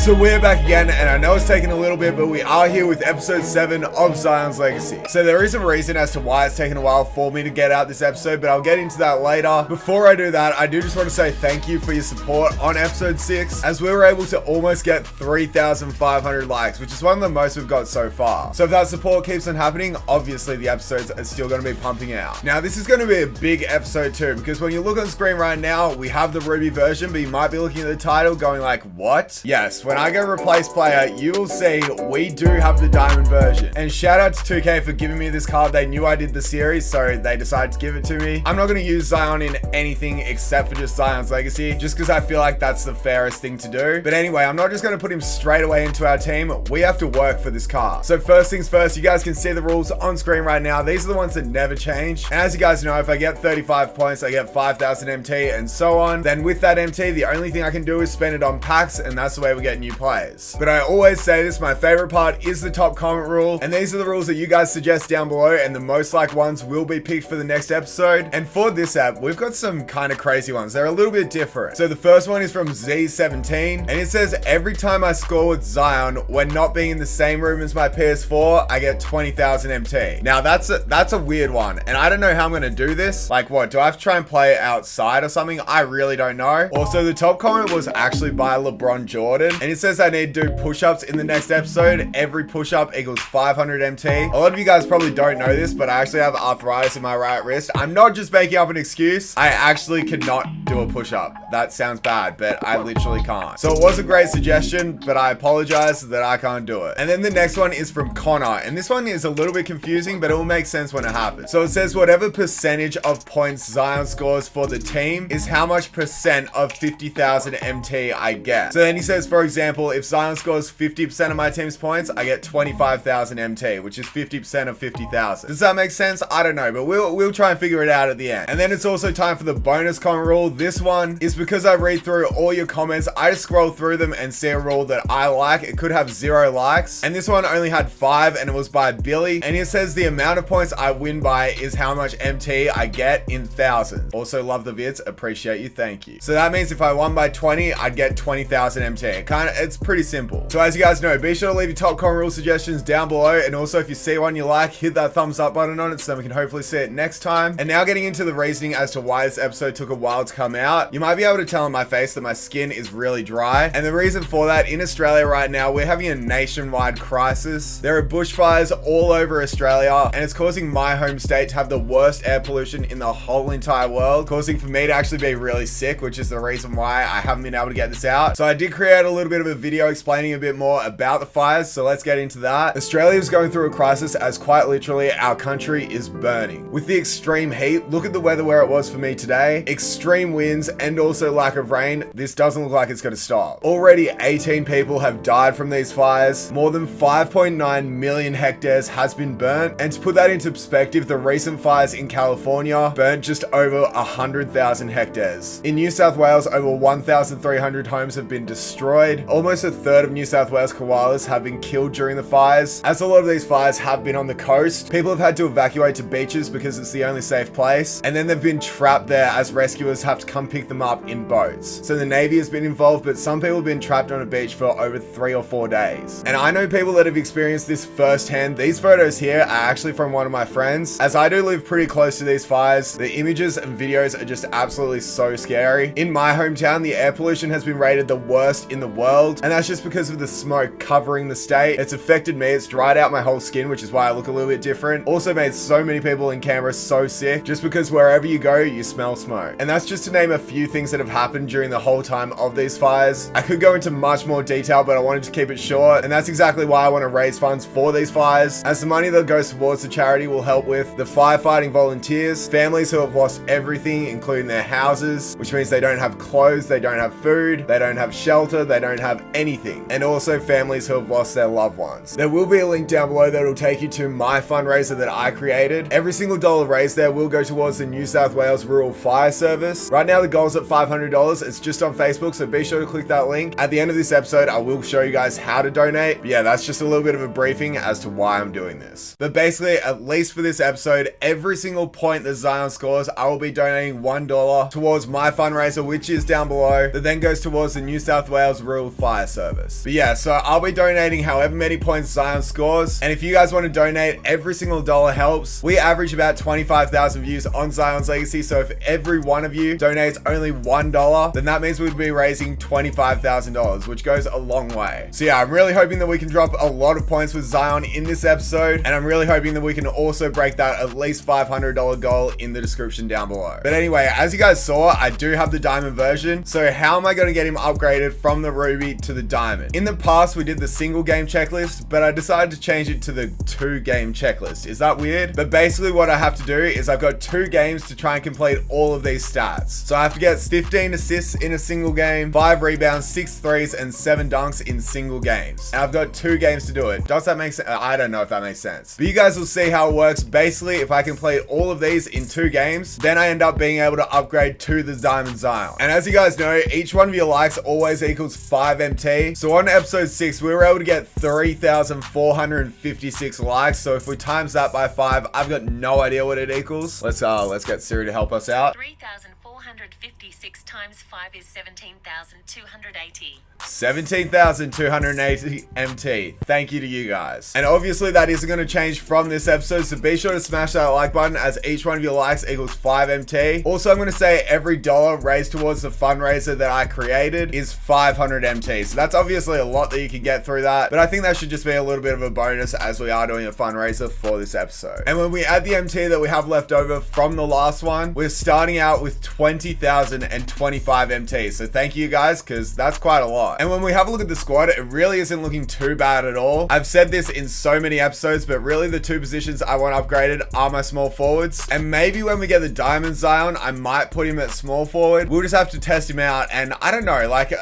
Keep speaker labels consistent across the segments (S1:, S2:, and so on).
S1: So we're back again, and I know it's taken a little bit, but we are here with episode 7 of Zion's Legacy. So there is a reason as to why it's taken a while for me to get out this episode, but I'll get into that later. Before I do that, I do just want to say thank you for your support on episode 6, as we were able to almost get 3,500 likes, which is one of the most we've got so far. So if that support keeps on happening, obviously the episodes are still going to be pumping out. Now this is going to be a big episode too, because when you look on screen right now, we have the Ruby version, but you might be looking at the title going like, what? Yes, when I go replace player, you will see we do have the diamond version. And shout out to 2K for giving me this card. They knew I did the series, so they decided to give it to me. I'm not going to use Zion in anything except for just Zion's Legacy, just because I feel like that's the fairest thing to do. But anyway, I'm not just going to put him straight away into our team. We have to work for this card. So first things first, you guys can see the rules on screen right now. These are the ones that never change. And as you guys know, if I get 35 points, I get 5,000 MT and so on. Then with that MT, the only thing I can do is spend it on packs, and that's the way we get new players. But I always say this, my favorite part is the top comment rule, and these are the rules that you guys suggest down below, and the most liked ones will be picked for the next episode. And for this app, we've got some kind of crazy ones. They're a little bit different. So the first one is from Z17, and it says every time I score with Zion when not being in the same room as my PS4, I get 20,000 MT. Now that's a weird one, and I don't know how I'm gonna do this. Like, what, do I have to try and play outside or something? I really don't know. Also, the top comment was actually by LeBron Jordan, and it says I need to do push-ups in the next episode. Every push-up equals 500 MT. A lot of you guys probably don't know this, but I actually have arthritis in my right wrist. I'm not just making up an excuse. I actually cannot do a push-up. That sounds bad, but I literally can't. So it was a great suggestion, but I apologize that I can't do it. And then the next one is from Connor, and this one is a little bit confusing, but it will make sense when it happens. So it says whatever percentage of points Zion scores for the team is how much percent of 50,000 MT I get. So then he says, for example, if Zion scores 50% of my team's points, I get 25,000 MT, which is 50% of 50,000. Does that make sense? I don't know, but we'll try and figure it out at the end. And then it's also time for the bonus comment rule. This one is because I read through all your comments. I just scroll through them and see a rule that I like. It could have 0 likes, and this one only had 5, and it was by Billy. And it says the amount of points I win by is how much MT I get in thousands. Also love the vids, appreciate you, thank you. So that means if I won by 20, I'd get 20,000 MT. It's pretty simple. So as you guys know, be sure to leave your top comment rule suggestions down below, and also if you see one you like, hit that thumbs up button on it so we can hopefully see it next time. And now getting into the reasoning as to why this episode took a while to come out. You might be able to tell on my face that my skin is really dry, and the reason for that, in Australia right now, we're having a nationwide crisis. There are bushfires all over Australia, and it's causing my home state to have the worst air pollution in the whole entire world, causing for me to actually be really sick, which is the reason why I haven't been able to get this out. So I did create a little bit of a video explaining a bit more about the fires, so let's get into that. Australia is going through a crisis as quite literally our country is burning. With the extreme heat, look at the weather where it was for me today. Extreme winds and also lack of rain. This doesn't look like it's going to stop. Already 18 people have died from these fires. More than 5.9 million hectares has been burnt. And to put that into perspective, the recent fires in California burnt just over 100,000 hectares. In New South Wales, over 1,300 homes have been destroyed. Almost a third of New South Wales koalas have been killed during the fires. As a lot of these fires have been on the coast, people have had to evacuate to beaches because it's the only safe place, and then they've been trapped there as rescuers have to come pick them up in boats. So the Navy has been involved, but some people have been trapped on a beach for over 3 or 4 days. And I know people that have experienced this firsthand. These photos here are actually from one of my friends. As I do live pretty close to these fires, the images and videos are just absolutely so scary. In my hometown, the air pollution has been rated the worst in the world, and that's just because of the smoke covering the state. It's affected me. It's dried out my whole skin, which is why I look a little bit different. Also made so many people in Canberra so sick, just because wherever you go, you smell smoke. And that's just to name a few things that have happened during the whole time of these fires. I could go into much more detail, but I wanted to keep it short, and that's exactly why I want to raise funds for these fires, as the money that goes towards the charity will help with the firefighting volunteers, families who have lost everything, including their houses, which means they don't have clothes, they don't have food, they don't have shelter, they don't have anything, and also families who have lost their loved ones. There will be a link down below that will take you to my fundraiser that I created. Every single dollar raised there will go towards the New South Wales Rural Fire Service. Right now the goal's at $500. It's just on Facebook, so be sure to click that link. At the end of this episode, I will show you guys how to donate. But yeah, that's just a little bit of a briefing as to why I'm doing this. But basically, at least for this episode, every single point that Zion scores, I will be donating $1 towards my fundraiser, which is down below, that then goes towards the New South Wales Rural actual fire service. But yeah, so I'll be donating however many points Zion scores. And if you guys want to donate, every single dollar helps. We average about 25,000 views on Zion's Legacy. So if every one of you donates only $1, then that means we'd be raising $25,000, which goes a long way. So yeah, I'm really hoping that we can drop a lot of points with Zion in this episode. And I'm really hoping that we can also break that at least $500 goal in the description down below. But anyway, as you guys saw, I do have the diamond version. So how am I going to get him upgraded from the ruby to the diamond? In the past, we did the single game checklist, but I decided to change it to the 2-game checklist. Is that weird? But basically what I have to do is I've got 2 games to try and complete all of these stats. So I have to get 15 assists in a single game, 5 rebounds, 6 threes, and 7 dunks in single games. And I've got 2 games to do it. Does that make sense? I don't know if that makes sense. But you guys will see how it works. Basically, if I complete all of these in 2 games, then I end up being able to upgrade to the Diamond Zion. And as you guys know, each one of your likes always equals 5 MT. So on episode 6, we were able to get 3,456 likes. So if we times that by 5, I've got no idea what it equals. Let's get Siri to help us out.
S2: 3,456 times 5 is 17,280.
S1: 17,280 MT. Thank you to you guys. And obviously that isn't going to change from this episode, so be sure to smash that like button as each one of your likes equals 5 MT. Also, I'm going to say every dollar raised towards the fundraiser that I created is 500 MT. So that's obviously a lot that you can get through that, but I think that should just be a little bit of a bonus as we are doing a fundraiser for this episode. And when we add the MT that we have left over from the last one, we're starting out with 20,025 MT. So thank you guys, because that's quite a lot. And when we have a look at the squad, it really isn't looking too bad at all. I've said this in so many episodes, but really the 2 positions I want upgraded are my small forwards. And maybe when we get the Diamond Zion, I might put him at small forward. We'll just have to test him out. And I don't know, like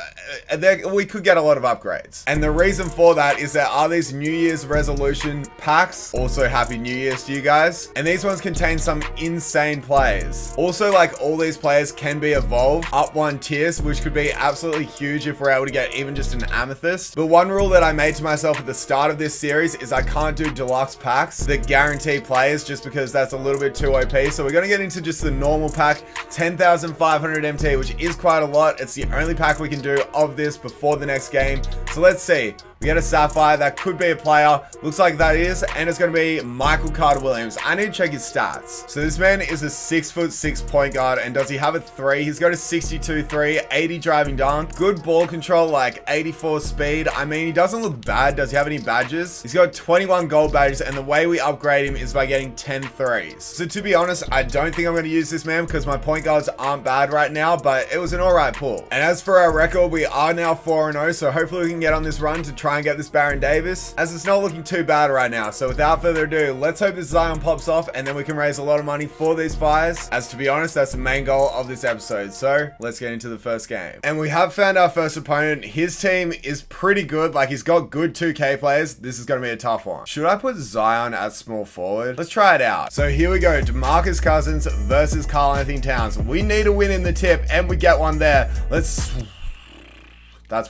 S1: we could get a lot of upgrades. And the reason for that is there are these New Year's resolution packs. Also, Happy New Year's to you guys. And these ones contain some insane players. Also, like all these players can be evolved up 1 tiers, which could be absolutely huge if we're able to get even just an amethyst. But one rule that I made to myself at the start of this series is I can't do deluxe packs that guarantee players, just because that's a little bit too OP. So we're going to get into just the normal pack, 10,500 MT, which is quite a lot. It's the only pack we can do of this before the next game. So let's see. We get a Sapphire. That could be a player. Looks like that is. And it's going to be Michael Carter-Williams. I need to check his stats. So this man is a 6'6" point guard. And does he have a 3? He's got a 62 3, 80 driving dunk. Good ball control, like 84 speed. I mean, he doesn't look bad. Does he have any badges? He's got 21 gold badges. And the way we upgrade him is by getting 10 threes. So to be honest, I don't think I'm going to use this man because my point guards aren't bad right now. But it was an alright pull. And as for our record, we are now 4-0. So hopefully we can get on this run to try and get this Baron Davis, as it's not looking too bad right now. So without further ado, let's hope this Zion pops off and then we can raise a lot of money for these fires, as to be honest, that's the main goal of this episode. So let's get into the first game. And we have found our first opponent. His team is pretty good. Like, he's got good 2K players. This is going to be a tough one. Should I put Zion at small forward? Let's try it out. So here we go. DeMarcus Cousins versus Karl-Anthony Towns. We need a win in the tip and we get one there. That's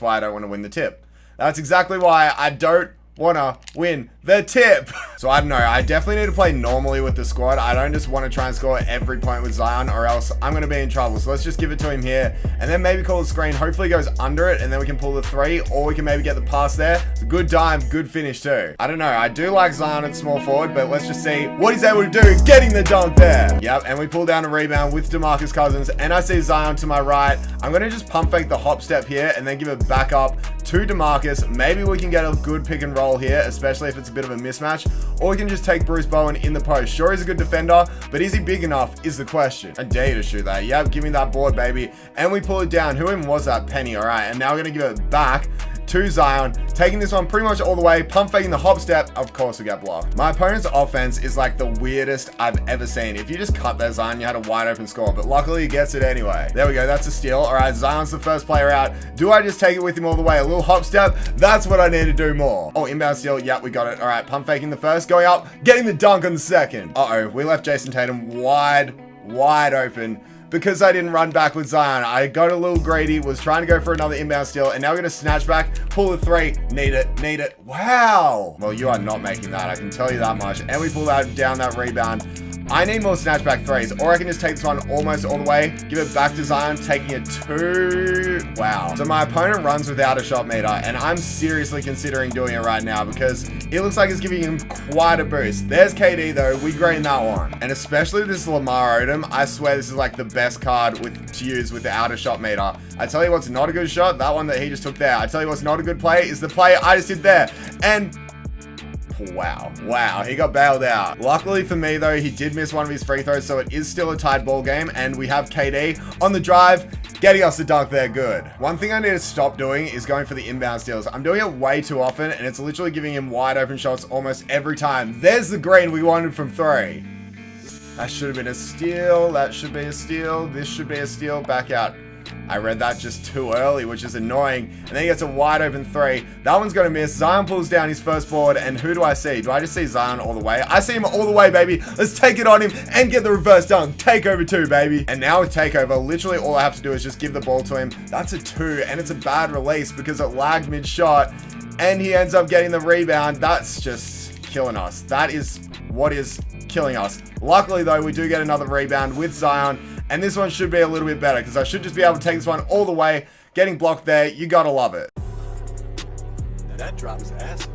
S1: why I don't want to win the tip. That's exactly why I don't want to win the tip. So I don't know. I definitely need to play normally with the squad. I don't just want to try and score every point with Zion, or else I'm going to be in trouble. So let's just give it to him here and then maybe call the screen. Hopefully he goes under it and then we can pull the 3, or we can maybe get the pass there. It's a good dime, good finish too. I don't know. I do like Zion at small forward, but let's just see what he's able to do. Getting the dunk there. Yep. And we pull down a rebound with DeMarcus Cousins, and I see Zion to my right. I'm going to just pump fake the hop step here and then give it back up to DeMarcus. Maybe we can get a good pick and roll here, especially if it's a bit of a mismatch, or we can just take Bruce Bowen in the post. Sure, he's a good defender, but is he big enough is the question. I dare you to shoot that. Yep, give me that board, baby. And we pull it down. Who even was that? Penny. All right, and now we're going to give it back to Zion, taking this one pretty much all the way, pump faking the hop step. Of course we get blocked. My opponent's offense is like the weirdest I've ever seen. If you just cut that Zion, you had a wide open score, but luckily he gets it anyway. There we go, that's a steal. All right, Zion's the first player out. Do I just take it with him all the way? A little hop step, that's what I need to do more. Oh, inbound steal, yep, we got it. All right, pump faking the first, going up, getting the dunk on the second. Uh-oh, we left Jason Tatum wide open. because I didn't run back with Zion. I got a little greedy, was trying to go for another inbound steal, and now we're going to snatch back, pull the three, need it. Wow. Well, you are not making that, I can tell you that much. And we pull that down that rebound. I need more snatchback threes, or I can just take this one almost all the way, give it back to Zion, taking it to... Wow. So my opponent runs without a shot meter, and I'm seriously considering doing it right now because it looks like it's giving him quite a boost. There's KD though, we green that one. And especially this Lamar Odom, I swear this is like the best card to use without a shot meter. I tell you what's not a good shot, that one that he just took there. I tell you what's not a good play is the play I just did there. And... Wow, he got bailed out. Luckily for me though, he did miss one of his free throws, so it is still a tied ball game, and we have KD on the drive, getting us the dunk there. Good. One thing I need to stop doing is going for the inbound steals. I'm doing it way too often, and it's literally giving him wide open shots almost every time. There's the green we wanted from 3. That should have been a steal. That should be a steal. This should be a steal. Back out. I read that just too early, which is annoying. And then he gets a wide open 3. That one's going to miss. Zion pulls down his first board. And who do I see? Do I just see Zion all the way? I see him all the way, baby. Let's take it on him and get the reverse dunk. Takeover 2, baby. And now with takeover, literally all I have to do is just give the ball to him. That's a 2. And it's a bad release because it lagged mid-shot. And he ends up getting the rebound. That's just killing us. That is what is killing us. Luckily, though, we do get another rebound with Zion. And this one should be a little bit better because I should just be able to take this one all the way. Getting blocked there, you gotta love it.
S3: That drops ass.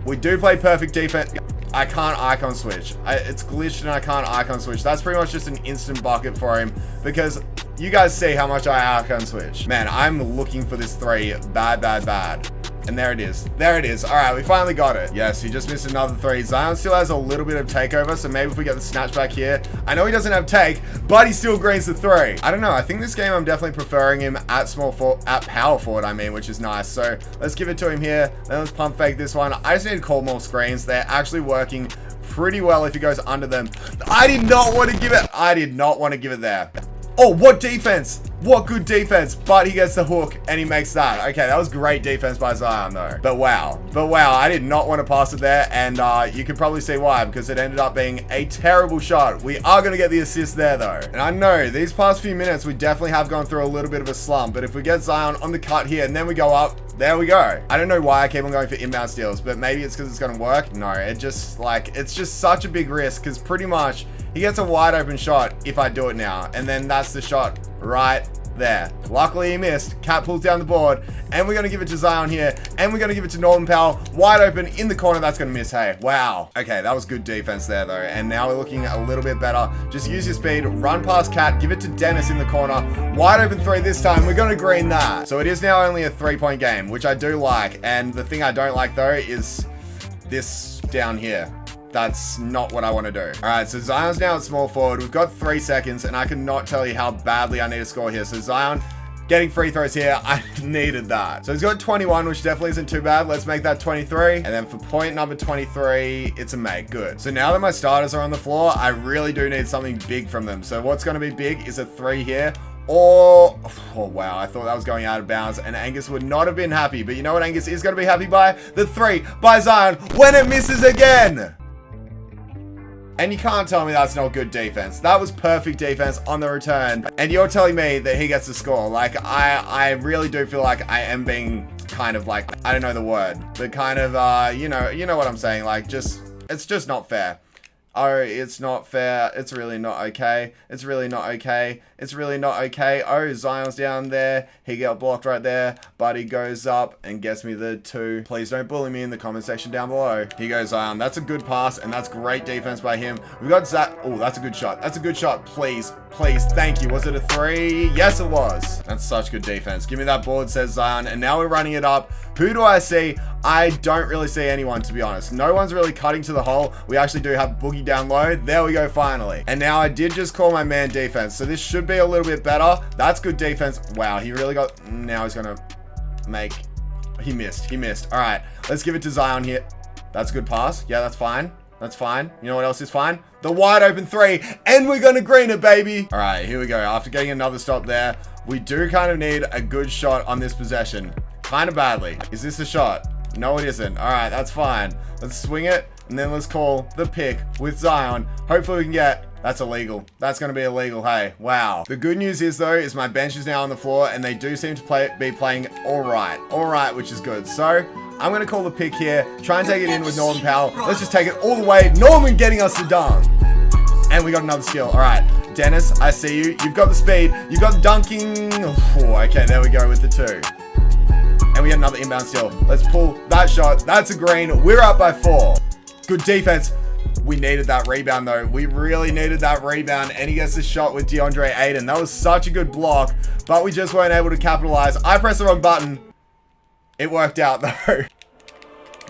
S1: We do play perfect defense. I can't icon switch. It's glitched and I can't icon switch. That's pretty much just an instant bucket for him because you guys see how much I icon switch. Man, I'm looking for this 3 bad. And there it is. There it is. All right, we finally got it. Yes, he just missed another 3. Zion still has a little bit of takeover, so maybe if we get the snatch back here. I know he doesn't have take, but he still greens the 3. I don't know. I think this game I'm definitely preferring him at power forward, I mean, which is nice. So let's give it to him here. Then let's pump fake this one. I just need to call more screens. They're actually working pretty well if he goes under them. I did not want to give it. I did not want to give it there. Oh, what defense? What good defense, but he gets the hook and he makes that. Okay, that was great defense by Zion though. But wow, I did not want to pass it there, and you can probably see why, because it ended up being a terrible shot. We are going to get the assist there though. And I know these past few minutes, we definitely have gone through a little bit of a slump, but if we get Zion on the cut here and then we go up, there we go. I don't know why I keep on going for inbound steals, but maybe it's because it's going to work. No, it's just such a big risk because pretty much he gets a wide open shot if I do it now. And then that's the shot right there. Luckily he missed. Cat pulls down the board, and we're going to give it to Zion here, and we're going to give it to Norman Powell. Wide open in the corner. That's going to miss. Hey, wow. Okay, that was good defense there though, and now we're looking a little bit better. Just use your speed, run past Cat, give it to Dennis in the corner. Wide open 3 this time. We're going to green that. So it is now only a 3-point game, which I do like, and the thing I don't like though is this down here. That's not what I want to do. All right, so Zion's now at small forward. We've got 3 seconds, and I cannot tell you how badly I need to score here. So Zion getting free throws here. I needed that. So he's got 21, which definitely isn't too bad. Let's make that 23. And then for point number 23, it's a make. Good. So now that my starters are on the floor, I really do need something big from them. So what's going to be big is a 3 here. Or, oh wow, I thought that was going out of bounds, and Angus would not have been happy. But you know what Angus is going to be happy by? The 3 by Zion when it misses again. And you can't tell me that's not good defense. That was perfect defense on the return. And you're telling me that he gets the score. Like, I really do feel like I am being kind of like, I don't know the word, but kind of, you know what I'm saying. Like, it's just not fair. Oh, it's not fair. It's really not okay. It's really not okay. It's really not okay. Oh, Zion's down there. He got blocked right there, but he goes up and gets me the 2. Please don't bully me in the comment section down below. Here goes Zion. That's a good pass, and that's great defense by him. We've got Zach. Oh, that's a good shot. That's a good shot. Please, thank you. Was it a 3? Yes, it was. That's such good defense. Give me that board, says Zion, and now we're running it up. Who do I see? I don't really see anyone, to be honest. No one's really cutting to the hole. We actually do have Boogie down low. There we go, finally. And now I did just call my man defense, so this should be a little bit better. That's good defense. Wow, he really got... Now he's gonna make... He missed. All right, let's give it to Zion here. That's a good pass. Yeah, that's fine. That's fine. You know what else is fine? The wide open 3, and we're gonna green it, baby. All right, here we go. After getting another stop there, we do kind of need a good shot on this possession. Kind of badly. Is this a shot? No, it isn't. All right, that's fine. Let's swing it, and then let's call the pick with Zion. Hopefully we can get That's illegal. That's going to be illegal. Hey, wow. The good news is, though, is my bench is now on the floor, and they do seem to be playing all right, which is good. So I'm going to call the pick here. Try and take it in with Norman Powell. Let's just take it all the way. Norman getting us the dunk. And we got another steal. All right, Dennis, I see you. You've got the speed. You've got the dunking. Oh, okay, there we go with the 2. And we get another inbound steal. Let's pull that shot. That's a green. We're up by 4. Good defense. We needed that rebound, though. We really needed that rebound. And he gets the shot with DeAndre Ayton. That was such a good block, but we just weren't able to capitalize. I pressed the wrong button. It worked out, though.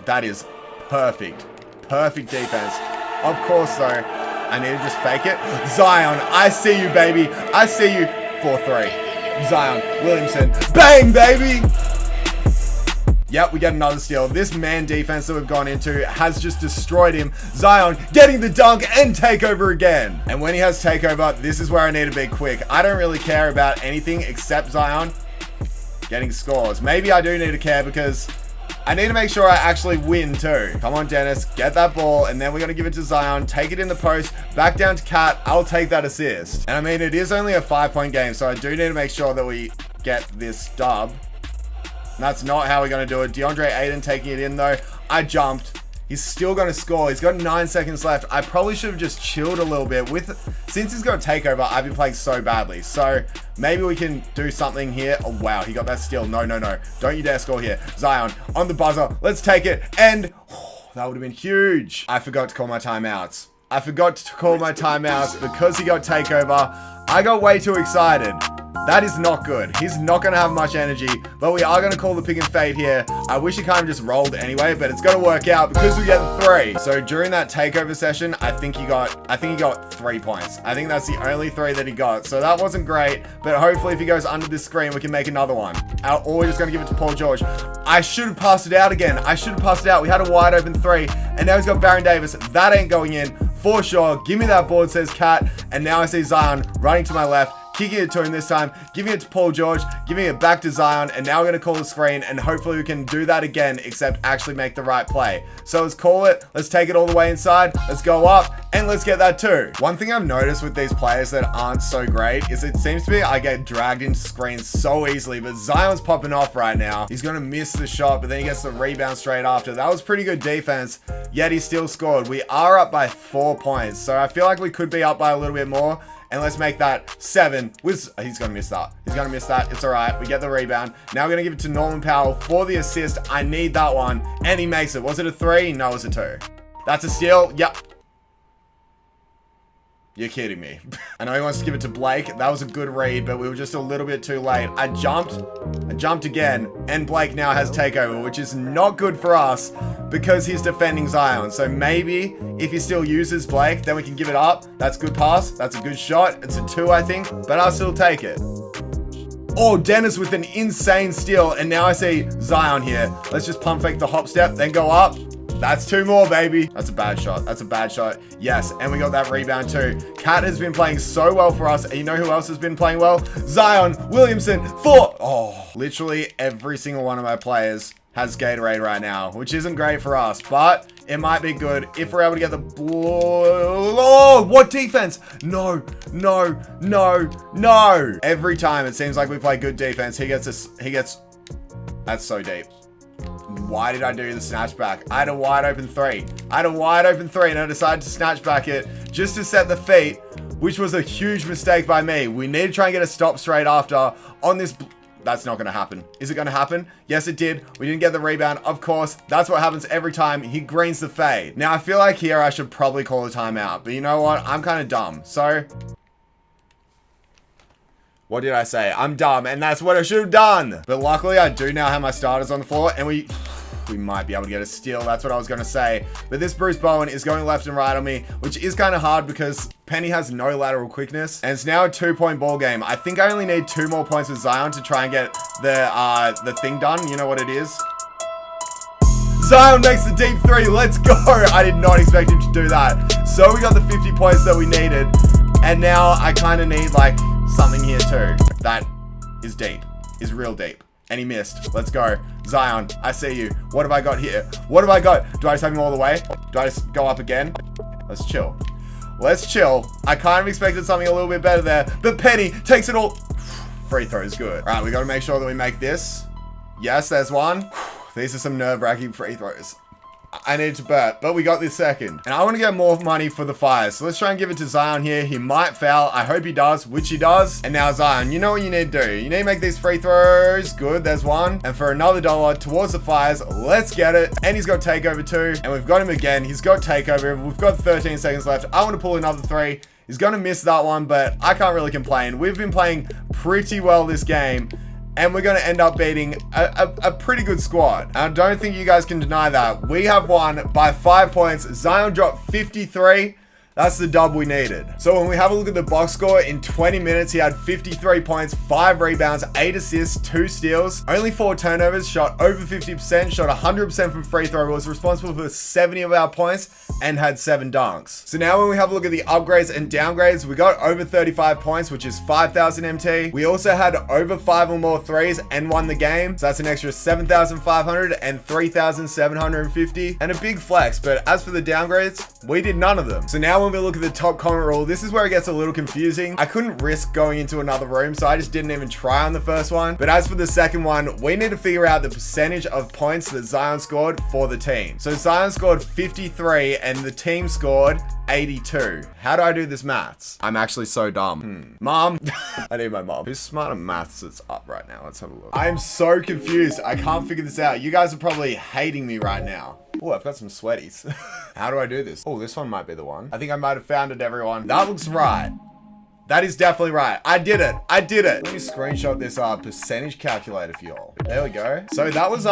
S1: That is perfect. Perfect defense. Of course, though, I need to just fake it. Zion, I see you, baby. I see you. 4-3. Zion Williamson. Bang, baby. Yep, we get another steal. This man defense that we've gone into has just destroyed him. Zion getting the dunk and takeover again. And when he has takeover, this is where I need to be quick. I don't really care about anything except Zion getting scores. Maybe I do need to care because I need to make sure I actually win too. Come on, Dennis, get that ball, and then we're going to give it to Zion, take it in the post, back down to Cat. I'll take that assist. And I mean, it is only a 5-point game, so I do need to make sure that we get this dub. And that's not how we're going to do it. DeAndre Ayton taking it in, though. I jumped. He's still going to score. He's got 9 seconds left. I probably should have just chilled a little bit. Since he's got a takeover, I've been playing so badly. So maybe we can do something here. Oh, wow. He got that steal. No, no, no. Don't you dare score here. Zion on the buzzer. Let's take it. And that would have been huge. I forgot to call my timeouts. Because he got takeover. I got way too excited. That is not good. He's not going to have much energy, but we are going to call the pick and fade here. I wish he kind of just rolled anyway, but it's going to work out because we get the 3. So during that takeover session, I think he got 3 points. I think that's the only 3 that he got. So that wasn't great, but hopefully if he goes under this screen, we can make another one. Or we're just going to give it to Paul George. I should have passed it out again. We had a wide open 3, and now he's got Baron Davis. That ain't going in for sure. Give me that board, says Cat. And now I see Zion running to my left, kicking it to him this time, giving it to Paul George, giving it back to Zion, and now we're going to call the screen, and hopefully we can do that again, except actually make the right play. So let's call it, let's take it all the way inside, let's go up, and let's get that 2. One thing I've noticed with these players that aren't so great is it seems to be I get dragged into screens so easily, but Zion's popping off right now. He's going to miss the shot, but then he gets the rebound straight after. That was pretty good defense, yet he still scored. We are up by 4 points, so I feel like we could be up by a little bit more. And let's make that 7. He's going to miss that. It's all right. We get the rebound. Now we're going to give it to Norman Powell for the assist. I need that one. And he makes it. Was it a 3? No, it was a 2. That's a steal. Yep. You're kidding me. I know he wants to give it to Blake. That was a good read, but we were just a little bit too late. I jumped again, and Blake now has takeover, which is not good for us because he's defending Zion. So maybe if he still uses Blake, then we can give it up. That's a good pass. That's a good shot. It's a 2, I think, but I'll still take it. Oh, Dennis with an insane steal, and now I see Zion here. Let's just pump fake the hop step, then go up. That's 2 more, baby. That's a bad shot. Yes, and we got that rebound too. Cat has been playing so well for us. And you know who else has been playing well? Zion Williamson 4. Oh, literally every single one of my players has Gatorade right now, which isn't great for us, but it might be good if we're able to get the oh, what defense? No. Every time it seems like we play good defense, he gets, that's so deep. Why did I do the snatch back? I had a wide open 3. And I decided to snatch back it just to set the feet, which was a huge mistake by me. We need to try and get a stop straight after on this. That's not going to happen. Is it going to happen? Yes, it did. We didn't get the rebound. Of course, that's what happens every time. He greens the fade. Now, I feel like here I should probably call a timeout, but you know what? I'm kind of dumb. So what did I say? I'm dumb, and that's what I should have done. But luckily, I do now have my starters on the floor, and we might be able to get a steal. That's what I was going to say. But this Bruce Bowen is going left and right on me, which is kind of hard because Penny has no lateral quickness. And it's now a 2-point ball game. I think I only need 2 more points with Zion to try and get the thing done. You know what it is? Zion makes the deep 3. Let's go. I did not expect him to do that. So we got the 50 points that we needed. And now I kind of need like something here too. That is deep. Is real deep. And he missed. Let's go. Zion, I see you. What have I got here? What have I got? Do I just have him all the way? Do I just go up again? Let's chill. Let's chill. I kind of expected something a little bit better there, but Penny takes it all. Free throw is good. All right, we got to make sure that we make this. Yes, there's one. These are some nerve-wracking free throws. I need to bet, but we got this second. And I want to get more money for the Fires. So let's try and give it to Zion here. He might foul. I hope he does, which he does. And now Zion, you know what you need to do. You need to make these free throws. Good, there's one. And for another $1 towards the Fires, let's get it. And he's got takeover too. And we've got him again. He's got takeover. We've got 13 seconds left. I want to pull another 3. He's going to miss that one, but I can't really complain. We've been playing pretty well this game. And we're going to end up beating a pretty good squad. And I don't think you guys can deny that. We have won by 5 points. Zion dropped 53. That's the dub we needed. So when we have a look at the box score, in 20 minutes, he had 53 points, 5 rebounds, 8 assists, 2 steals, only 4 turnovers, shot over 50%, shot 100% from free throw, was responsible for 70 of our points, and had 7 dunks. So now when we have a look at the upgrades and downgrades, we got over 35 points, which is 5,000 MT. We also had over 5 or more threes and won the game. So that's an extra 7,500 and 3,750, and a big flex. But as for the downgrades, we did none of them. So now when we look at the top comment rule, this is where it gets a little confusing. I couldn't risk going into another room, so I just didn't even try on the first one. But as for the second one, we need to figure out the percentage of points that Zion scored for the team. So Zion scored 53 and the team scored 82. How do I do this maths? I'm actually so dumb. Mom. I need my mom. Who's smart at maths that's up right now? Let's have a look. I'm so confused. I can't figure this out. You guys are probably hating me right now. Oh, I've got some sweaties. How do I do this? Oh, this one might be the one. I think I might have found it, everyone. That looks right. That is definitely right. I did it. I did it. Let me screenshot this percentage calculator for y'all. There we go. So that was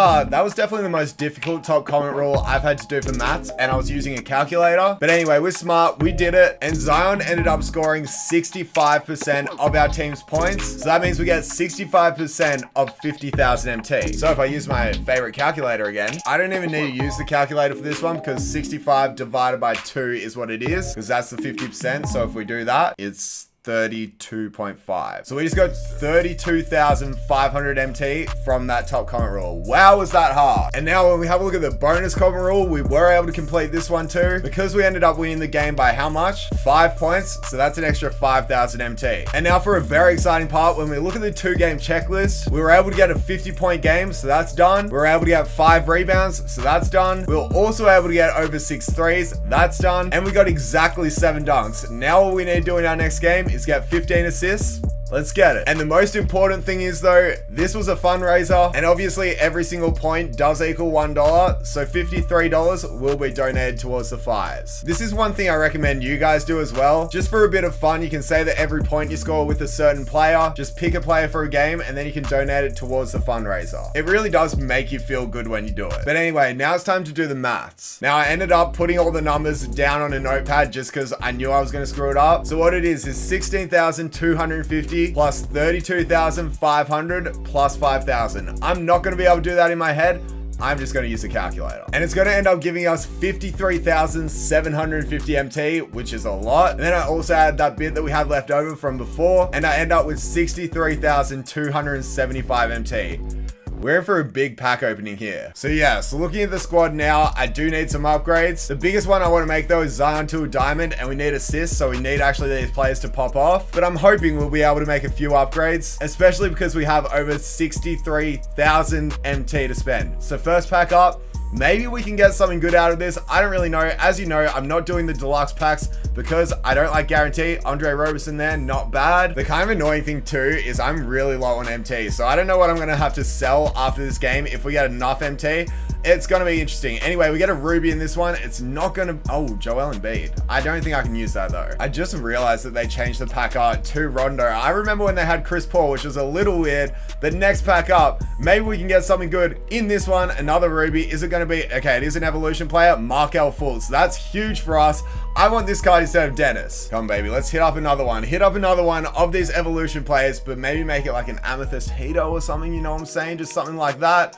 S1: definitely the most difficult top comment rule I've had to do for maths, and I was using a calculator. But anyway, we're smart. We did it. And Zion ended up scoring 65% of our team's points. So that means we get 65% of 50,000 MT. So if I use my favorite calculator again, I don't even need to use the calculator for this one because 65 divided by 2 is what it is, because that's the 50%. So if we do that, it's 32.5. So we just got 32,500 MT from that top comment rule. Wow, was that hard. And now when we have a look at the bonus comment rule, we were able to complete this one too, because we ended up winning the game by how much? 5 points. So that's an extra 5,000 MT. And now for a very exciting part, when we look at the 2-game checklist, we were able to get a 50-point game. So that's done. We were able to get 5 rebounds. So that's done. We were also able to get over 6 threes. That's done. And we got exactly 7 dunks. Now what we need to do in our next game is get 15 assists. Let's get it. And the most important thing is though, this was a fundraiser, and obviously every single point does equal $1. So $53 will be donated towards the Fires. This is one thing I recommend you guys do as well. Just for a bit of fun, you can say that every point you score with a certain player, just pick a player for a game, and then you can donate it towards the fundraiser. It really does make you feel good when you do it. But anyway, now it's time to do the maths. Now I ended up putting all the numbers down on a notepad just because I knew I was going to screw it up. So what it is 16,250 plus 32,500 plus 5,000. I'm not going to be able to do that in my head. I'm just going to use a calculator. And it's going to end up giving us 53,750 MT, which is a lot. And then I also add that bit that we had left over from before, and I end up with 63,275 MT. We're in for a big pack opening here. So yeah, so looking at the squad now, I do need some upgrades. The biggest one I want to make though is Zion to a diamond, and we need assists, so we need actually these players to pop off. But I'm hoping we'll be able to make a few upgrades, especially because we have over 63,000 MT to spend. So first pack up, maybe we can get something good out of this. I don't really know. As you know, I'm not doing the deluxe packs because I don't like guarantee. Andre Roberson there, not bad. The kind of annoying thing too is I'm really low on MT. So I don't know what I'm going to have to sell after this game. If we get enough MT, it's going to be interesting. Anyway, we get a Ruby in this one. It's not going to... Oh, Joel Embiid. I don't think I can use that though. I just realized that they changed the pack art to Rondo. I remember when they had Chris Paul, which was a little weird. The next pack up, maybe we can get something good in this one. Another Ruby. Is it going to be... Okay, it is an evolution player. Markel Fultz. That's huge for us. I want this card instead of Dennis. Come on, baby. Let's hit up another one. Hit up another one of these evolution players, but maybe make it like an Amethyst Hito or something. You know what I'm saying? Just something like that.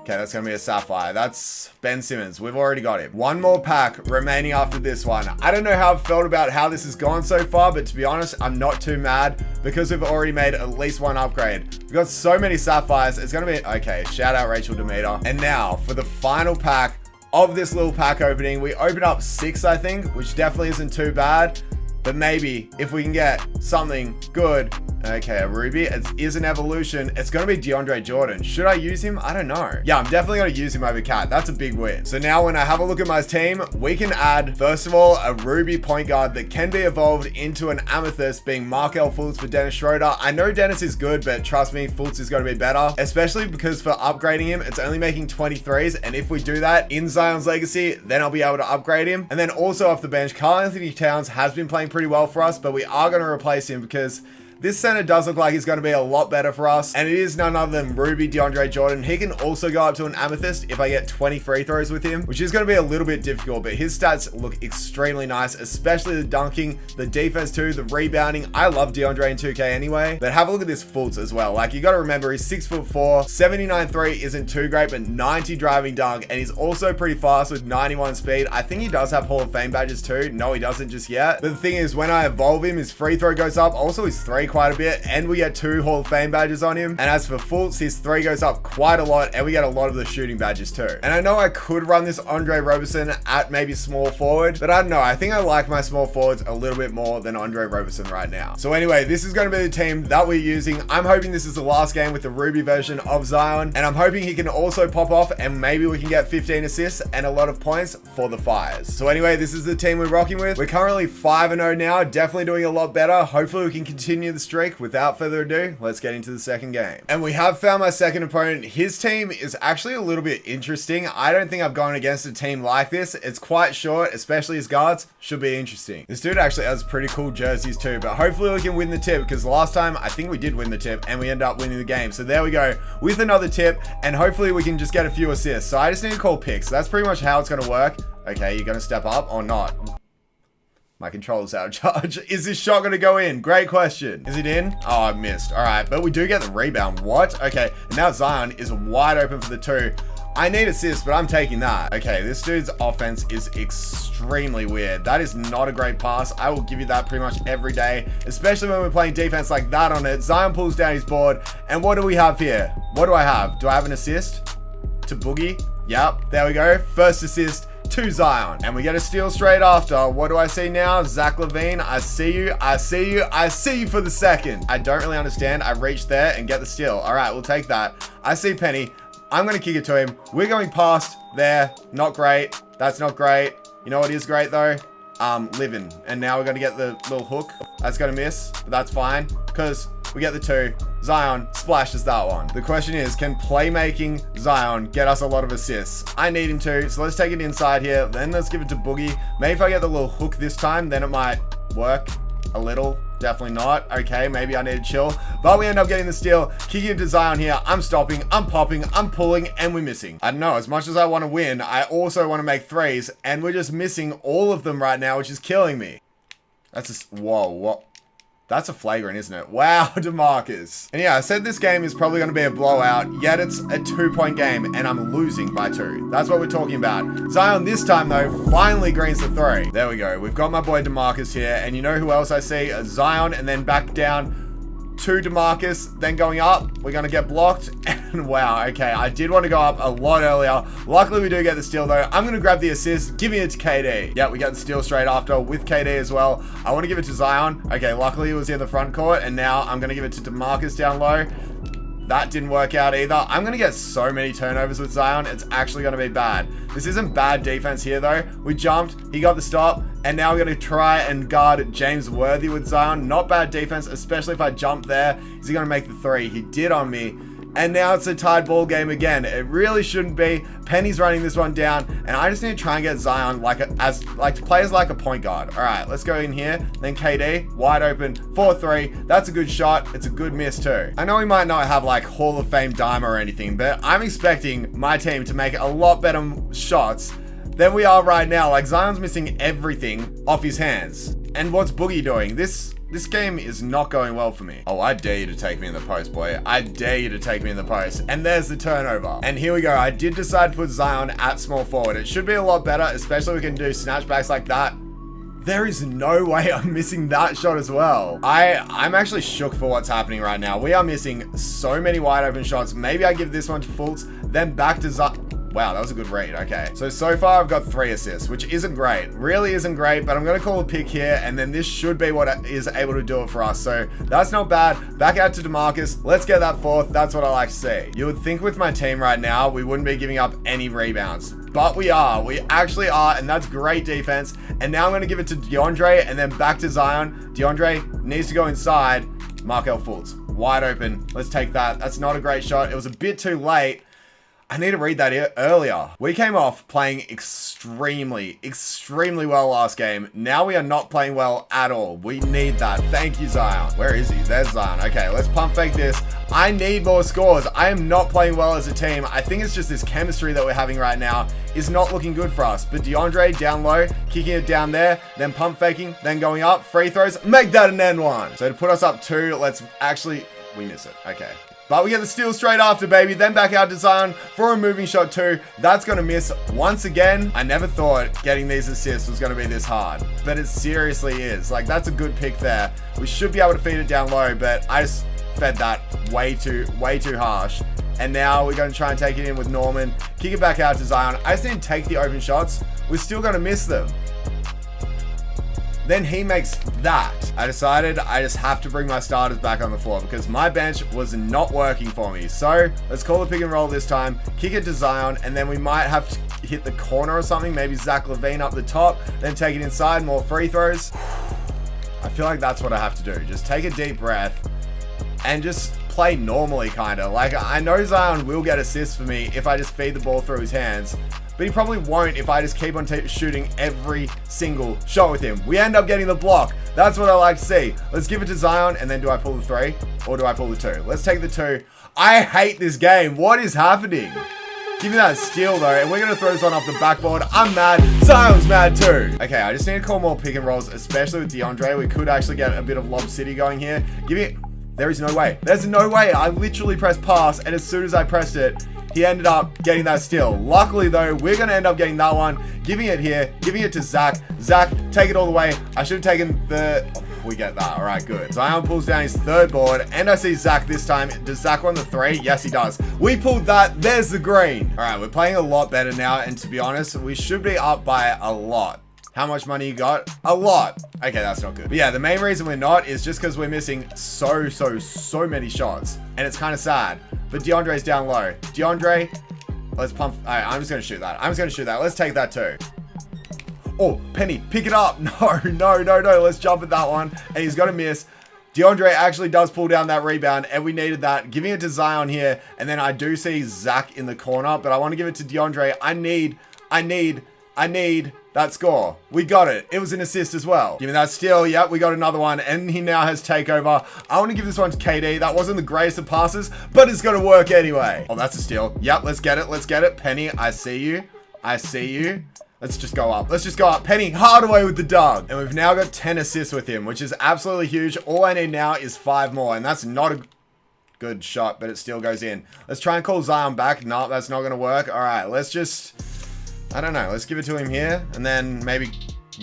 S1: Okay, that's going to be a Sapphire. That's Ben Simmons. We've already got him. One more pack remaining after this one. I don't know how I've felt about how this has gone so far, but to be honest, I'm not too mad because we've already made at least one upgrade. We've got so many Sapphires. It's going to be... Okay, shout out Rachel Demeter. And now for the final pack of this little pack opening. We opened up 6, I think, which definitely isn't too bad. But maybe if we can get something good. Okay, a Ruby. It is an evolution. It's going to be DeAndre Jordan. Should I use him? I don't know. Yeah, I'm definitely going to use him over Cat. That's a big win. So now when I have a look at my team, we can add, first of all, a Ruby point guard that can be evolved into an Amethyst, being Markel Fultz for Dennis Schroeder. I know Dennis is good, but trust me, Fultz is going to be better, especially because for upgrading him, it's only making 23s. And if we do that in Zion's Legacy, then I'll be able to upgrade him. And then also off the bench, Karl-Anthony Towns has been playing pretty well for us, but we are going to replace him because this center does look like he's going to be a lot better for us. And it is none other than Ruby DeAndre Jordan. He can also go up to an Amethyst if I get 20 free throws with him, which is going to be a little bit difficult, but his stats look extremely nice, especially the dunking, the defense too, the rebounding. I love DeAndre in 2K anyway, but have a look at this Fultz as well. Like, you got to remember, he's 6'4", 79.3 isn't too great, but 90 driving dunk, and he's also pretty fast with 91 speed. I think he does have Hall of Fame badges too. No, he doesn't just yet. But the thing is, when I evolve him, his free throw goes up. Also, his 3 quite a bit, and we get 2 Hall of Fame badges on him. And as for Fultz, his 3 goes up quite a lot, and we get a lot of the shooting badges too. And I know I could run this Andre Roberson at maybe small forward, but I don't know. I think I like my small forwards a little bit more than Andre Roberson right now. So anyway, this is going to be the team that we're using. I'm hoping this is the last game with the Ruby version of Zion, and I'm hoping he can also pop off, and maybe we can get 15 assists and a lot of points for the Fires. So anyway, this is the team we're rocking with. We're currently 5-0 now, definitely doing a lot better. Hopefully we can continue the streak. Without further ado, let's get into the second game. And we have found my second opponent. His team is actually a little bit interesting. I don't think I've gone against a team like this. It's quite short, especially his guards. Should be interesting. This dude actually has pretty cool jerseys too, but hopefully we can win the tip, because last time I think we did win the tip and we end up winning the game. So there we go with another tip, and hopefully we can just get a few assists. So I just need to call picks. That's pretty much how it's going to work. Okay, you're going to step up or not? My controller's out of charge. Is this shot going to go in? Great question. Is it in? Oh, I missed. All right, but we do get the rebound. What? Okay, and now Zion is wide open for the 2. I need assists, but I'm taking that. Okay, this dude's offense is extremely weird. That is not a great pass. I will give you that pretty much every day, especially when we're playing defense like that on it. Zion pulls down his board, and what do we have here? What do I have? Do I have an assist to Boogie? Yep, there we go. First assist to Zion, and we get a steal straight after. What do I see now? Zach LaVine, I see you, I see you, I see you for the second. I don't really understand. I reach there and get the steal. All right, we'll take that. I see Penny. I'm going to kick it to him. We're going past there. Not great. That's not great. You know what is great though? Living. And now we're going to get the little hook. That's going to miss, but that's fine because we get the 2. Zion splashes that one. The question is, can playmaking Zion get us a lot of assists? I need him to, so let's take it inside here. Then let's give it to Boogie. Maybe if I get the little hook this time, then it might work a little. Definitely not. Okay, maybe I need to chill. But we end up getting the steal. Kicking it to Zion here. I'm stopping. I'm popping. I'm pulling. And we're missing. I don't know. As much as I want to win, I also want to make 3s. And we're just missing all of them right now, which is killing me. That's just... Whoa, what? That's a flagrant, isn't it? Wow, DeMarcus. And yeah, I said this game is probably going to be a blowout, yet it's a 2-point game, and I'm losing by 2. That's what we're talking about. Zion this time, though, finally greens the 3. There we go. We've got my boy DeMarcus here, and you know who else I see? Zion, and then back down to DeMarcus, then going up. We're going to get blocked, and wow, okay, I did want to go up a lot earlier. Luckily, we do get the steal, though. I'm going to grab the assist, giving it to KD. Yeah, we got the steal straight after with KD as well. I want to give it to Zion. Okay, luckily, it was in the front court, and now I'm going to give it to DeMarcus down low. That didn't work out either. I'm going to get so many turnovers with Zion. It's actually going to be bad. This isn't bad defense here, though. We jumped. He got the stop. And now we're going to try and guard James Worthy with Zion. Not bad defense, especially if I jump there. Is he going to make the 3? He did on me. And now it's a tied ball game again. It really shouldn't be. Penny's running this one down, and I just need to try and get Zion to play as like a point guard. All right, let's go in here. Then KD, wide open, 4-3. That's a good shot. It's a good miss too. I know we might not have like Hall of Fame Dimer or anything, but I'm expecting my team to make a lot better shots than we are right now. Like, Zion's missing everything off his hands. And what's Boogie doing? This game is not going well for me. Oh, I dare you to take me in the post, boy. I dare you to take me in the post. And there's the turnover. And here we go. I did decide to put Zion at small forward. It should be a lot better, especially if we can do snatchbacks like that. There is no way I'm missing that shot as well. I'm actually shook for what's happening right now. We are missing so many wide open shots. Maybe I give this one to Fultz, then back to Zion. Wow, that was a good read. Okay. So far I've got 3 assists, which isn't great. Really isn't great, but I'm going to call a pick here, and then this should be what is able to do it for us. So that's not bad. Back out to DeMarcus. Let's get that 4th. That's what I like to see. You would think with my team right now, we wouldn't be giving up any rebounds, but we are. We actually are, and that's great defense. And now I'm going to give it to DeAndre, and then back to Zion. DeAndre needs to go inside. Markel Fultz, wide open. Let's take that. That's not a great shot. It was a bit too late. I need to read that earlier. We came off playing extremely well last game. Now we are not playing well at all. We need that. Thank you, Zion. Where is he? There's Zion. Okay, let's pump fake this. I need more scores. I am not playing well as a team. I think it's just this chemistry that we're having right now is not looking good for us. But DeAndre down low, kicking it down there, then pump faking, then going up, free throws, make that an N1. So to put us up 2, let's actually, we miss it. Okay. But we get the steal straight after, baby. Then back out to Zion for a moving shot 2. That's going to miss once again. I never thought getting these assists was going to be this hard, but it seriously is. Like, that's a good pick there. We should be able to feed it down low, but I just fed that way too harsh. And now we're going to try and take it in with Norman. Kick it back out to Zion. I just need to take the open shots. We're still going to miss them. Then he makes that. I decided I just have to bring my starters back on the floor because my bench was not working for me. So let's call the pick and roll this time, kick it to Zion, and then we might have to hit the corner or something. Maybe Zach LaVine up the top, then take it inside, more free throws. I feel like that's what I have to do. Just take a deep breath and just play normally, kind of. Like, I know Zion will get assists for me if I just feed the ball through his hands, but he probably won't if I just keep on shooting every single shot with him. We end up getting the block. That's what I like to see. Let's give it to Zion, and then do I pull the 3 or do I pull the 2? Let's take the 2. I hate this game. What is happening? Give me that steal though, and we're going to throw this one off the backboard. I'm mad. Zion's mad too. Okay, I just need to call more pick and rolls, especially with DeAndre. We could actually get a bit of Lob City going here. Give me... There is no way. There's no way. I literally pressed pass, and as soon as I pressed it, he ended up getting that steal. Luckily, though, we're going to end up getting that one. Giving it here. Giving it to Zach. Zach, take it all the way. I should have taken the... Oh, we get that. All right, good. Zion pulls down his 3rd board, and I see Zach this time. Does Zach want the 3? Yes, he does. We pulled that. There's the green. All right, we're playing a lot better now, and to be honest, we should be up by a lot. How much money you got? A lot. Okay, that's not good. But yeah, the main reason we're not is just because we're missing so many shots. And it's kind of sad. But DeAndre's down low. DeAndre, let's pump. All right, I'm just going to shoot that. Let's take that too. Oh, Penny, pick it up. No. Let's jump at that one. And he's going to miss. DeAndre actually does pull down that rebound, and we needed that. Giving it to Zion here. And then I do see Zach in the corner, but I want to give it to DeAndre. I need that score. We got it. It was an assist as well. Give me that steal. Yep, we got another one, and he now has takeover. I want to give this one to KD. That wasn't the greatest of passes, but it's going to work anyway. Oh, that's a steal. Yep, let's get it. Penny, I see you. Let's just go up. Penny, Hardaway with the dunk. And we've now got 10 assists with him, which is absolutely huge. All I need now is 5 more, and that's not a good shot, but it still goes in. Let's try and call Zion back. No, that's not going to work. All right, let's just... I don't know. Let's give it to him here, and then maybe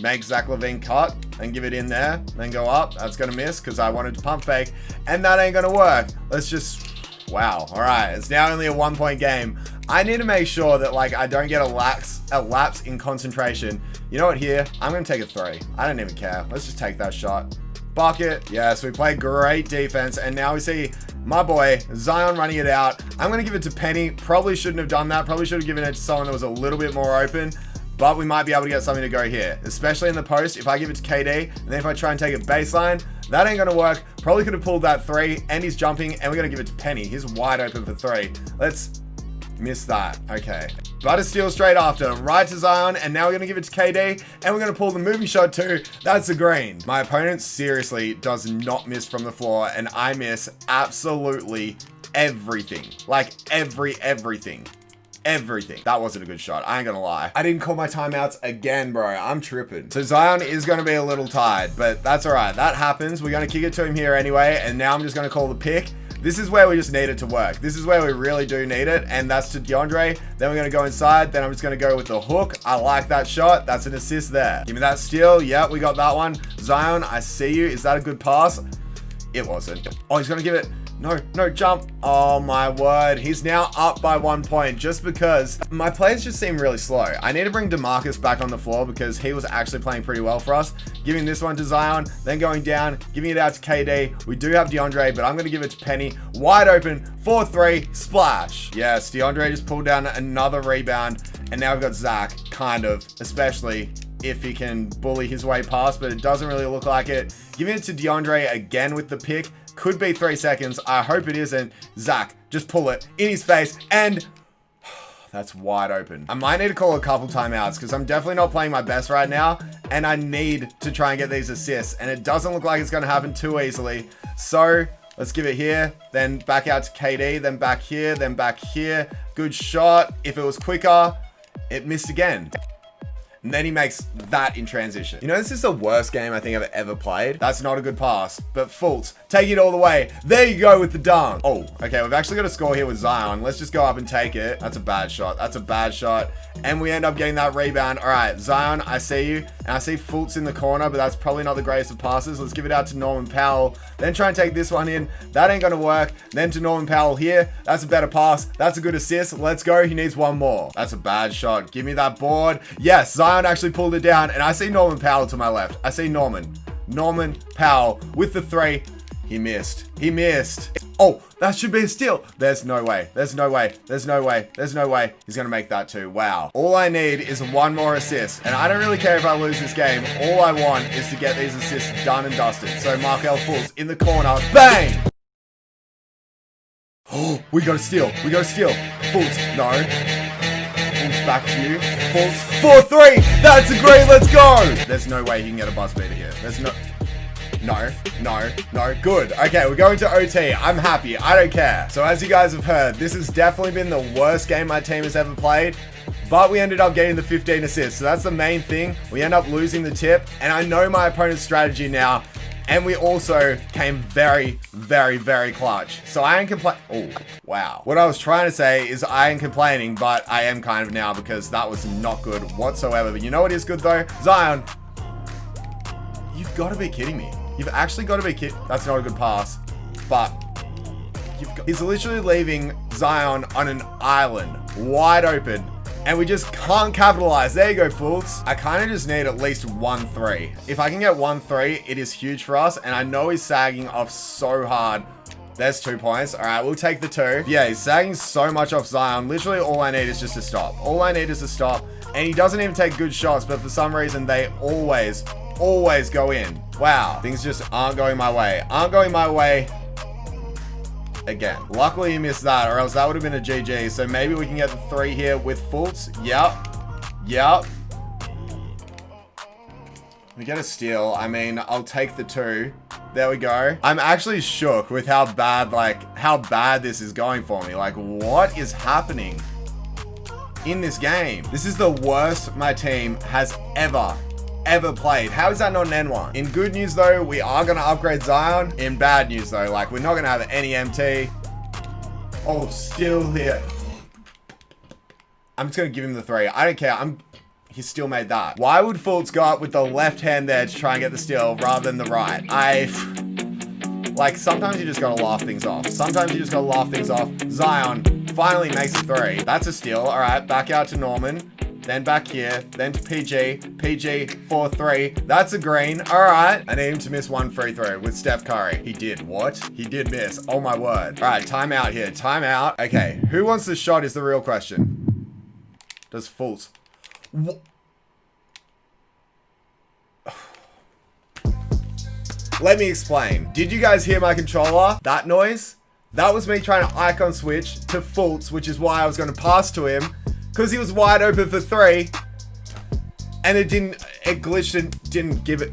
S1: make Zach LaVine cut and give it in there, then go up. That's going to miss because I wanted to pump fake, and that ain't going to work. Let's just... Wow. All right. It's now only a 1-point game. I need to make sure that, like, I don't get a lapse in concentration. You know what? Here, I'm going to take a 3. I don't even care. Let's just take that shot. Bucket. Yes, we played great defense, and now we see my boy Zion running it out. I'm going to give it to Penny. Probably shouldn't have done that. Probably should have given it to someone that was a little bit more open, but we might be able to get something to go here, especially in the post. If I give it to KD, and then if I try and take it baseline, that ain't going to work. Probably could have pulled that 3, and he's jumping, and we're going to give it to Penny. He's wide open for 3. Let's miss that. Okay. But a steal straight after. Right to Zion, and now we're going to give it to KD, and we're going to pull the moving shot too. That's a green. My opponent seriously does not miss from the floor, and I miss absolutely everything. Like everything. That wasn't a good shot. I ain't gonna lie. I didn't call my timeouts again, bro. I'm tripping. So Zion is gonna be a little tired, but that's all right. That happens. We're gonna kick it to him here anyway, and now I'm just gonna call the pick. This is where we just need it to work. This is where we really do need it, and that's to DeAndre. Then we're gonna go inside. Then I'm just gonna go with the hook. I like that shot. That's an assist there. Give me that steal. Yep, we got that one. Zion, I see you. Is that a good pass? It wasn't. Oh, he's gonna give it. No, jump. Oh my word. He's now up by 1 point just because my plays just seem really slow. I need to bring DeMarcus back on the floor because he was actually playing pretty well for us. Giving this one to Zion, then going down, giving it out to KD. We do have DeAndre, but I'm going to give it to Penny. Wide open, 4-3, splash. Yes, DeAndre just pulled down another rebound. And now we've got Zach, kind of, especially if he can bully his way past, but it doesn't really look like it. Giving it to DeAndre again with the pick. Could be 3 seconds. I hope it isn't. Zach, just pull it in his face and that's wide open. I might need to call a couple timeouts because I'm definitely not playing my best right now and I need to try and get these assists and it doesn't look like it's going to happen too easily. So let's give it here, then back out to KD, then back here, then back here. Good shot. If it was quicker, it missed again. And then he makes that in transition. You know, this is the worst game I think I've ever played. That's not a good pass. But Fultz, take it all the way. There you go with the dunk. Oh, okay. We've actually got a score here with Zion. Let's just go up and take it. That's a bad shot. That's a bad shot. And we end up getting that rebound. All right, Zion, I see you. And I see Fultz in the corner, but that's probably not the greatest of passes. Let's give it out to Norman Powell. Then try and take this one in. That ain't going to work. Then to Norman Powell here. That's a better pass. That's a good assist. Let's go. He needs one more. That's a bad shot. Give me that board. Yes, Zion actually pulled it down. And I see Norman Powell to my left. I see Norman Powell with the 3. He missed. He missed. Oh, that should be a steal. There's no way. There's no way. There's no way. There's no way. He's going to make that too. Wow. All I need is one more assist. And I don't really care if I lose this game. All I want is to get these assists done and dusted. So Markel Fultz in the corner. Bang! Oh, we got to steal. We got to steal. Fultz. No. Fultz back to you. Fultz. 4-3. That's a great. Let's go. There's no way he can get a buzz beater here. There's no... No. Good. Okay, we're going to OT. I'm happy. I don't care. So as you guys have heard, this has definitely been the worst game my team has ever played. But we ended up getting the 15 assists. So that's the main thing. We end up losing the tip. And I know my opponent's strategy now. And we also came very, very, very clutch. So I ain't complaining. Oh, wow. What I was trying to say is I ain't complaining, but I am kind of now because that was not good whatsoever. But you know what is good though? Zion. You've got to be kidding me. You've actually got to be kidding. That's not a good pass. But he's literally leaving Zion on an island, wide open. And we just can't capitalize. There you go, Fultz. I kind of just need at least 1-3. If I can get 1-3, it is huge for us. And I know he's sagging off so hard. There's 2 points. All right, we'll take the 2. Yeah, he's sagging so much off Zion. Literally, all I need is just to stop. All I need is to stop. And he doesn't even take good shots, but for some reason, they always go in. Wow, things just aren't going my way. Again. Luckily, he missed that, or else that would have been a GG. So maybe we can get the 3 here with Fultz. Yep. We get a steal. I mean, I'll take the 2. There we go. I'm actually shook with how bad this is going for me. Like, what is happening in this game? This is the worst my team has ever played. How is that not an N1? In good news though, we are going to upgrade Zion. In bad news though, like we're not going to have any MT. Oh, still here. I'm just going to give him the 3. I don't care. He still made that. Why would Fultz go up with the left hand there to try and get the steal rather than the right? Like sometimes you just got to laugh things off. Zion finally makes a 3. That's a steal. All right, back out to Norman. Then back here, then to PG, 4-3. That's a green. All right. I need him to miss 1 free throw with Steph Curry. He did. What? He did miss. Oh my word. All right, timeout here. Timeout. Okay, who wants the shot is the real question. Does Fultz? Let me explain. Did you guys hear my controller? That noise? That was me trying to icon switch to Fultz, which is why I was going to pass to him. Because he was wide open for 3. And it glitched and didn't give it.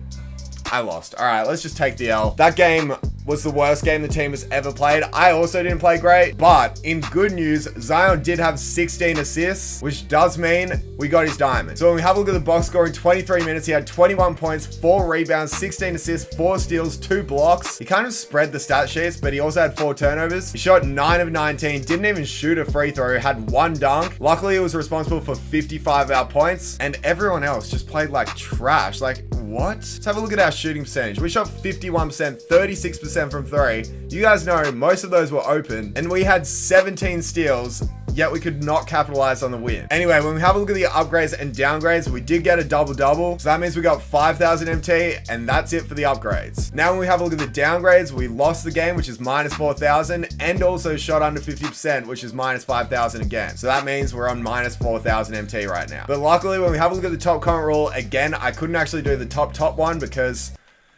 S1: I lost. All right, let's just take the L. That game was the worst game the team has ever played. I also didn't play great, but in good news, Zion did have 16 assists, which does mean we got his diamond. So when we have a look at the box score in 23 minutes, he had 21 points, 4 rebounds, 16 assists, 4 steals, 2 blocks. He kind of spread the stat sheets, but he also had 4 turnovers. He shot 9 of 19, didn't even shoot a free throw, had 1 dunk. Luckily, he was responsible for 55 of our points, and everyone else just played like trash. Like, what? Let's have a look at our shooting percentage. We shot 51%, 36% from 3. You guys know most of those were open, and we had 17 steals, yet we could not capitalize on the win. Anyway, when we have a look at the upgrades and downgrades, we did get a double-double. So that means we got 5,000 MT, and that's it for the upgrades. Now, when we have a look at the downgrades, we lost the game, which is minus 4,000, and also shot under 50%, which is minus 5,000 again. So that means we're on minus 4,000 MT right now. But luckily, when we have a look at the top comment rule, again, I couldn't actually do the top one because,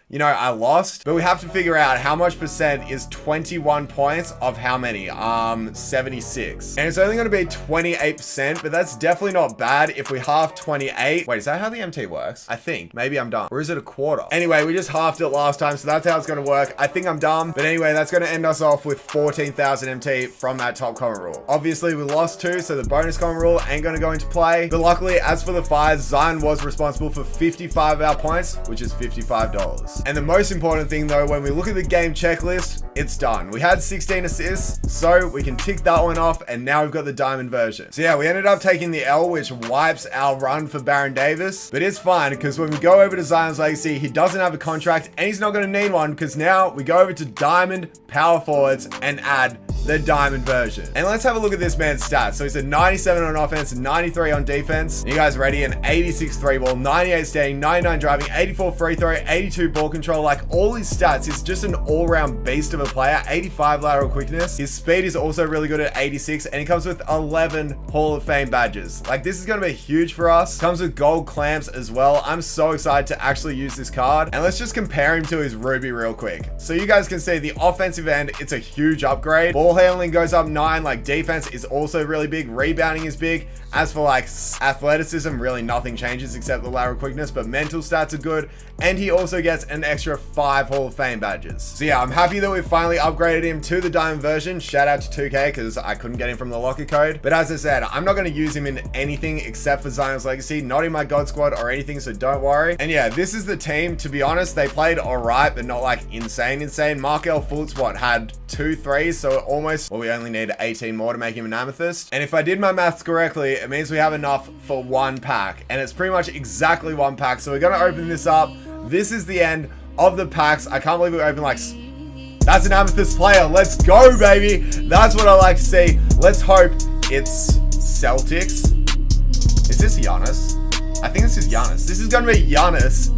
S1: you know, I lost, but we have to figure out how much percent is 21 points of how many? 76. And it's only going to be 28%, but that's definitely not bad if we half 28. Wait, is that how the MT works? I think. Maybe I'm dumb. Or is it a quarter? Anyway, we just halved it last time, so that's how it's going to work. I think I'm dumb, but anyway, that's going to end us off with 14,000 MT from that top comment rule. Obviously, we lost 2, so the bonus comment rule ain't going to go into play, but luckily, as for the fires, Zion was responsible for 55 of our points, which is $55. And the most important thing though, when we look at the game checklist, it's done. We had 16 assists, so we can tick that one off, and now we've got the diamond version. So yeah, we ended up taking the L, which wipes our run for Baron Davis, but it's fine because when we go over to Zion's Legacy, he doesn't have a contract and he's not going to need one because now we go over to diamond power forwards and add the diamond version. And let's have a look at this man's stats. So he's a 97 on offense, 93 on defense. You guys ready? An 86 3 ball, 98 standing, 99 driving, 84 free throw, 82 ball control. Like all his stats, he's just an all-round beast of a player. 85 lateral quickness. His speed is also really good at 86, and he comes with 11 Hall of Fame badges. Like this is going to be huge for us. Comes with gold clamps as well. I'm so excited to actually use this card. And let's just compare him to his Ruby real quick. So you guys can see the offensive end, it's a huge upgrade. Ball handling goes up 9, like defense is also really big, rebounding is big. As for like athleticism, really nothing changes except the lateral quickness, but mental stats are good, and he also gets an extra 5 Hall of Fame badges. So yeah, I'm happy that we finally upgraded him to the diamond version. Shout out to 2K because I couldn't get him from the locker code, but as I said, I'm not going to use him in anything except for Zion's Legacy, not in my God squad or anything, so don't worry. And yeah, this is the team. To be honest, they played alright, but not like insane. Markel Fultz, had 2 threes, so almost, well, we only need 18 more to make him an amethyst. And if I did my maths correctly, it means we have enough for 1 pack, and it's pretty much exactly 1 pack. So we're going to open this up. This is the end of the packs. I can't believe we opened like, that's an amethyst player. Let's go, baby. That's what I like to see. Let's hope it's Celtics. Is this Giannis? I think this is Giannis. This is going to be Giannis,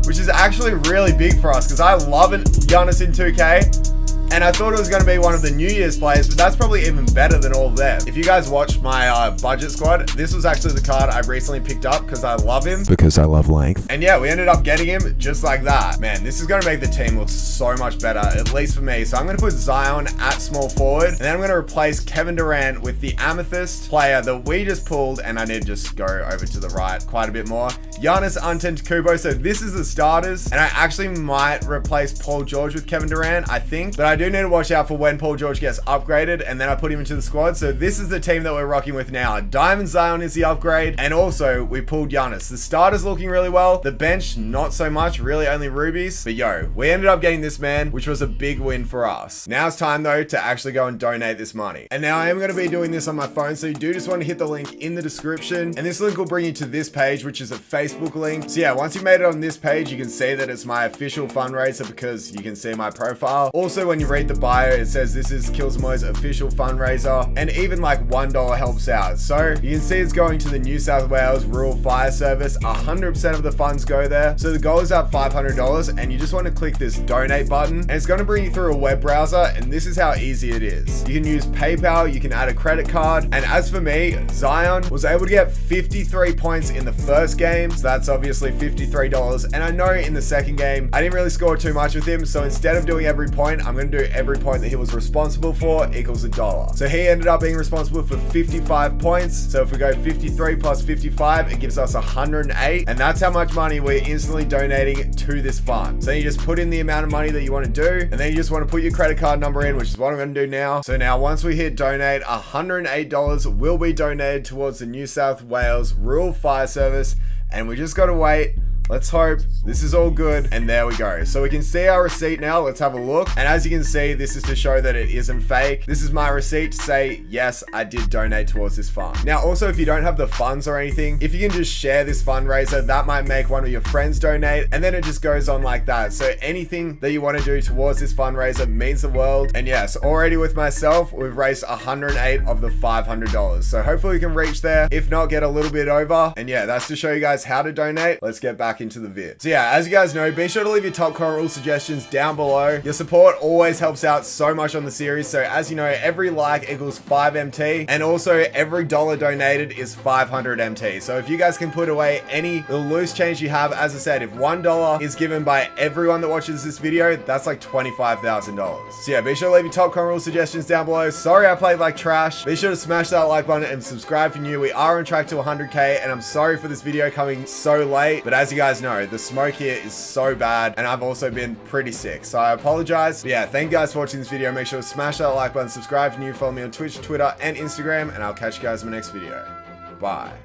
S1: which is actually really big for us because I love Giannis in 2K. And I thought it was going to be one of the New Year's players, but that's probably even better than all of them. If you guys watched my budget squad, this was actually the card I recently picked up because I love him.
S3: Because I love length.
S1: And yeah, we ended up getting him just like that. Man, this is going to make the team look so much better, at least for me. So I'm going to put Zion at small forward, and then I'm going to replace Kevin Durant with the amethyst player that we just pulled, and I need to just go over to the right quite a bit more. Giannis Antetokounmpo. So this is the starters, and I actually might replace Paul George with Kevin Durant, I think, but I do need to watch out for when Paul George gets upgraded, and then I put him into the squad. So this is the team that we're rocking with now. Diamond Zion is the upgrade, and also we pulled Giannis. The starters looking really well, the bench not so much, really only rubies, but yo, we ended up getting this man, which was a big win for us. Now it's time though to actually go and donate this money, and now I am going to be doing this on my phone, so you do just want to hit the link in the description, and this link will bring you to this page, which is a Facebook link. So yeah, once you've made it on this page, you can see that it's my official fundraiser because you can see my profile. Also, when you read the bio, it says this is Killsmo's official fundraiser, and even like $1 helps out. So you can see it's going to the New South Wales Rural Fire Service. 100% of the funds go there. So the goal is at $500, and you just want to click this donate button, and it's going to bring you through a web browser, and this is how easy it is. You can use PayPal, you can add a credit card, and as for me, Zion was able to get 53 points in the first game, so that's obviously $53, and I know in the second game, I didn't really score too much with him, so instead of doing every point, I'm going to do every point that he was responsible for equals $1. So he ended up being responsible for 55 points, so if we go 53 plus 55, it gives us 108, and that's how much money we're instantly donating to this fund. So you just put in the amount of money that you want to do, and then you just want to put your credit card number in, which is what I'm going to do now. So now once we hit donate, $108 will be donated towards the New South Wales Rural Fire Service, and we just got to wait Let's hope this is all good. And there we go. So we can see our receipt now. Let's have a look. And as you can see, this is to show that it isn't fake. This is my receipt to say, yes, I did donate towards this fund. Now, also, if you don't have the funds or anything, if you can just share this fundraiser, that might make one of your friends donate. And then it just goes on like that. So anything that you want to do towards this fundraiser means the world. And yes, already with myself, we've raised 108 of the $500. So hopefully we can reach there. If not, get a little bit over. And yeah, that's to show you guys how to donate. Let's get back into the vid. So yeah, as you guys know, be sure to leave your top comment rule suggestions down below. Your support always helps out so much on the series. So as you know, every like equals 5 MT, and also every dollar donated is 500 MT. So if you guys can put away any little loose change you have, as I said, if $1 is given by everyone that watches this video, that's like $25,000. So yeah, be sure to leave your top comment rule suggestions down below. Sorry I played like trash. Be sure to smash that like button and subscribe if you're new. We are on track to 100k, and I'm sorry for this video coming so late, but as you guys know, the smoke here is so bad, and I've also been pretty sick, so I apologize. But yeah, thank you guys for watching this video. Make sure to smash that like button, subscribe if you're new, follow me on Twitch, Twitter, and Instagram, and I'll catch you guys in my next video. Bye.